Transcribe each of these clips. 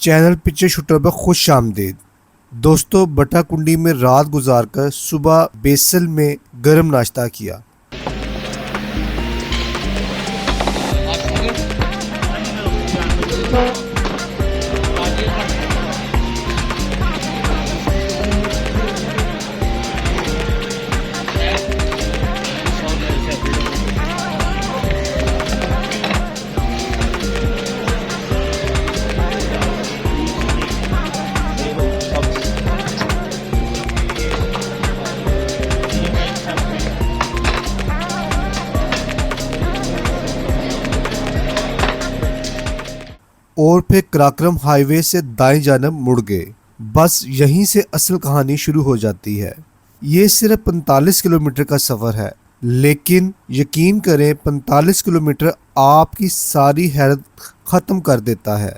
Channel picture shooter पर खुश आमदीद। दोस्तों, बटाकुंडी में रात गुजारकर सुबह बेसल में गर्म नाश्ता किया। और फिर कराक्रम हाईवे से दाएं जानब मुड़ गए। बस यहीं से असल कहानी शुरू हो जाती है। ये सिर्फ 45 किलोमीटर का सफ़र है, लेकिन यकीन करें 45 किलोमीटर आपकी सारी हैरत ख़त्म कर देता है।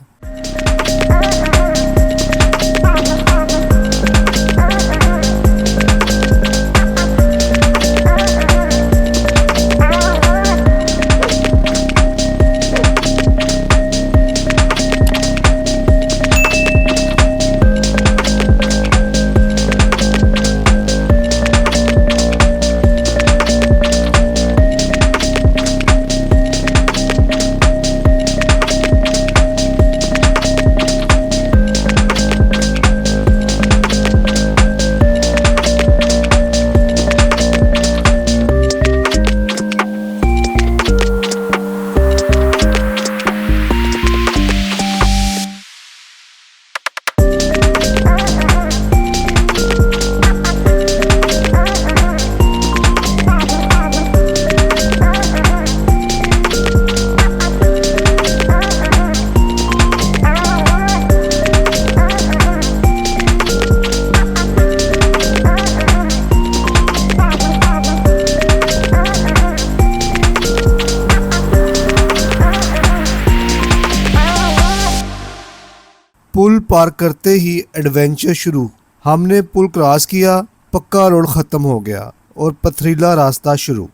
पुल पार करते ही एडवेंचर शुरू। हमने पुल क्रॉस किया, पक्का रोड ख़त्म हो गया और पथरीला रास्ता शुरू।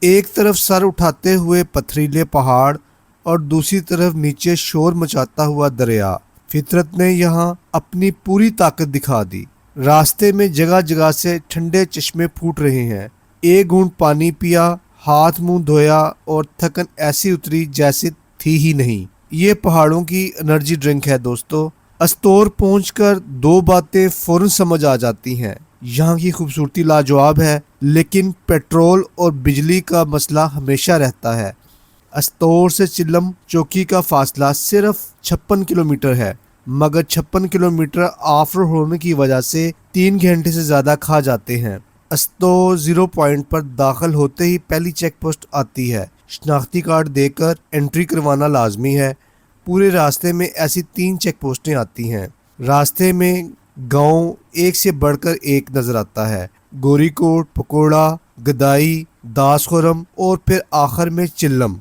एक तरफ सर उठाते हुए पथरीले पहाड़ और दूसरी तरफ नीचे शोर मचाता हुआ दरिया। फितरत ने यहाँ अपनी पूरी ताकत दिखा दी। रास्ते में जगह जगह से ठंडे चश्मे फूट रहे हैं। एक घूंट पानी पिया, हाथ मुंह धोया और थकन ऐसी उतरी जैसे थी ही नहीं। ये पहाड़ों की एनर्जी ड्रिंक है दोस्तों। अस्तोर पहुंचकर दो बातें फौरन समझ आ जाती हैं। यहाँ की खूबसूरती लाजवाब है, लेकिन पेट्रोल और बिजली का मसला हमेशा रहता है। अस्तोर से चिल्लम चौकी का फासला सिर्फ 56 किलोमीटर है, मगर 56 किलोमीटर ऑफ रोड होने की वजह से 3 घंटे से ज़्यादा खा जाते हैं। अस्तोर 0 पॉइंट पर दाखिल होते ही पहली चेक पोस्ट आती है। शनाख्ती कार्ड देकर एंट्री करवाना लाजमी है। पूरे रास्ते में ऐसी 3 चेक पोस्टें आती हैं। रास्ते में गांव एक से बढ़कर एक नजर आता है। गोरीकोट, पकोड़ा, गदाई, दासखोरम और फिर आखिर में चिल्लम।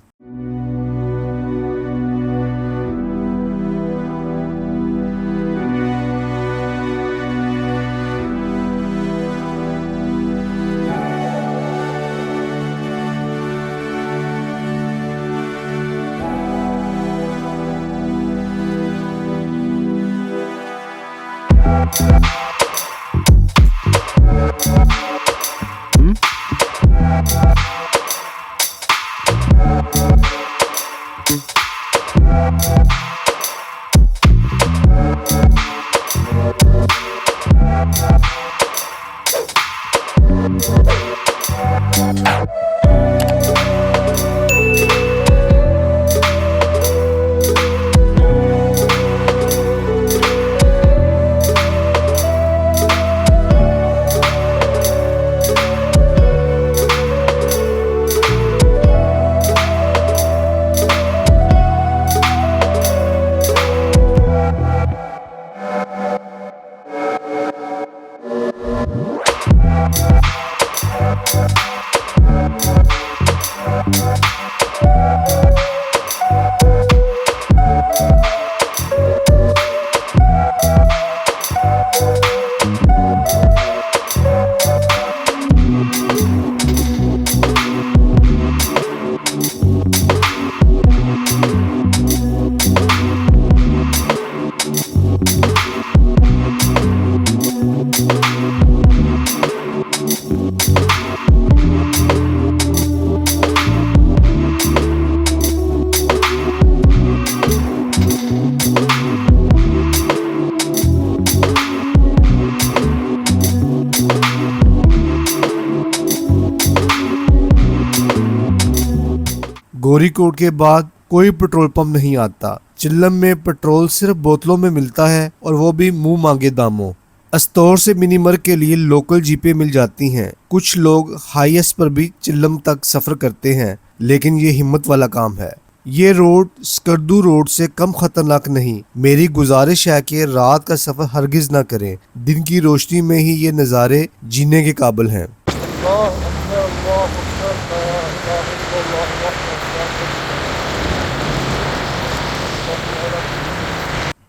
गोरीकोट के बाद कोई पेट्रोल पंप नहीं आता। चिल्लम में पेट्रोल सिर्फ बोतलों में मिलता है, और वो भी मुंह मांगे दामों। अस्तौर से मिनीमर्ग के लिए लोकल जीपें मिल जाती हैं। कुछ लोग हाईएस्ट पर भी चिल्लम तक सफर करते हैं, लेकिन ये हिम्मत वाला काम है। ये रोड स्कर्दू रोड से कम खतरनाक नहीं। मेरी गुजारिश है कि रात का सफर हरगिज ना करें। दिन की रोशनी में ही ये नज़ारे जीने के काबिल हैं।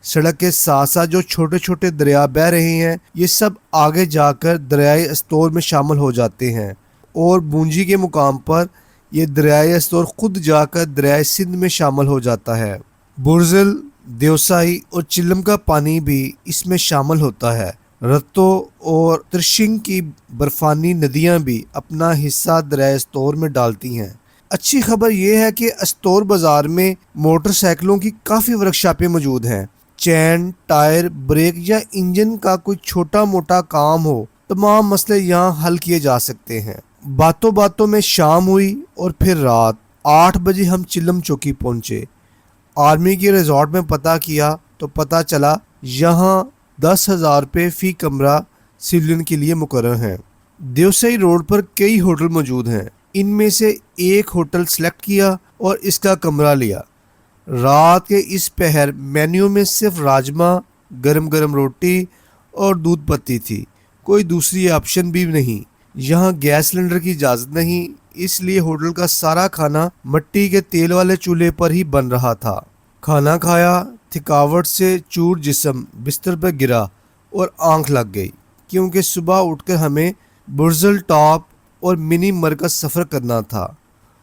सड़क के साथ साथ जो छोटे छोटे दरिया बह रहे हैं, ये सब आगे जाकर दरियाए अस्तौर में शामिल हो जाते हैं, और बूंजी के मुकाम पर ये दरियाए अस्तौर खुद जाकर दरियाए सिंध में शामिल हो जाता है। बुरजल, देवसाई और चिल्लम का पानी भी इसमें शामिल होता है। रत्तो और त्रिशिंग की बर्फानी नदियां भी अपना हिस्सा दरियाए अस्तौर में डालती हैं। अच्छी खबर यह है कि अस्तौर बाजार में मोटरसाइकिलों की काफ़ी वर्कशॉपें मौजूद हैं। चैन, टायर, ब्रेक या इंजन का कोई छोटा मोटा काम हो, तमाम मसले यहाँ हल किए जा सकते हैं। बातों बातों में शाम हुई और फिर रात। 8 बजे हम चिल्लम चौकी पहुँचे। आर्मी के रिजॉर्ट में पता किया तो पता चला यहाँ 10,000 रुपये फ़ी कमरा सिविलियन के लिए मुकर्रर हैं। देवसई रोड पर कई होटल मौजूद हैं। इनमें से एक होटल सेलेक्ट किया और इसका कमरा लिया। रात के इस पहर मेन्यू में सिर्फ राजमा, गरम गरम रोटी और दूध पत्ती थी। कोई दूसरी ऑप्शन भी नहीं। यहाँ गैस सिलेंडर की इजाज़त नहीं, इसलिए होटल का सारा खाना मिट्टी के तेल वाले चूल्हे पर ही बन रहा था। खाना खाया, थकावट से चूर जिस्म बिस्तर पर गिरा और आंख लग गई, क्योंकि सुबह उठकर हमें बुर्जल टॉप और मिनीमर्ग का सफ़र करना था।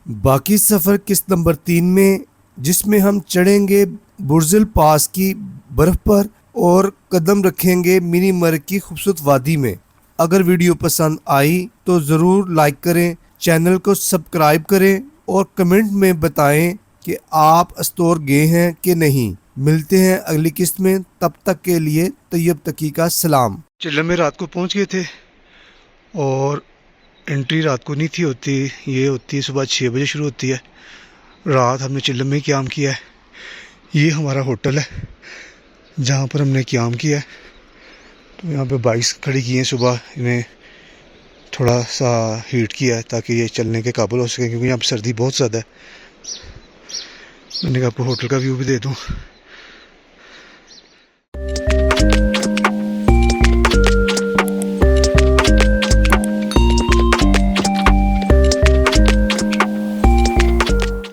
बाकी सफ़र किस्त नंबर 3 में, जिसमें हम चढ़ेंगे बुर्जल पास की बर्फ़ पर और कदम रखेंगे मिनीमर्ग की खूबसूरत वादी में। अगर वीडियो पसंद आई तो ज़रूर लाइक करें, चैनल को सब्सक्राइब करें और कमेंट में बताएं कि आप अस्तौर गए हैं कि नहीं। मिलते हैं अगली किस्त में, तब तक के लिए तैयब तकी का सलाम। चिल्लम में रात को पहुंच गए थे। और एंट्री रात को नहीं थी होती, ये होती है सुबह 6 बजे शुरू होती है। रात हमने चिल्लम में क़याम किया है। ये हमारा होटल है जहाँ पर हमने क़याम किया है। तो यहाँ पे बाइक्स खड़ी की हैं सुबह, इन्हें थोड़ा सा हीट किया है ताकि ये चलने के काबिल हो सके, क्योंकि यहाँ पर सर्दी बहुत ज़्यादा है। मैंने कहा आपको होटल का व्यू भी दे दूँ।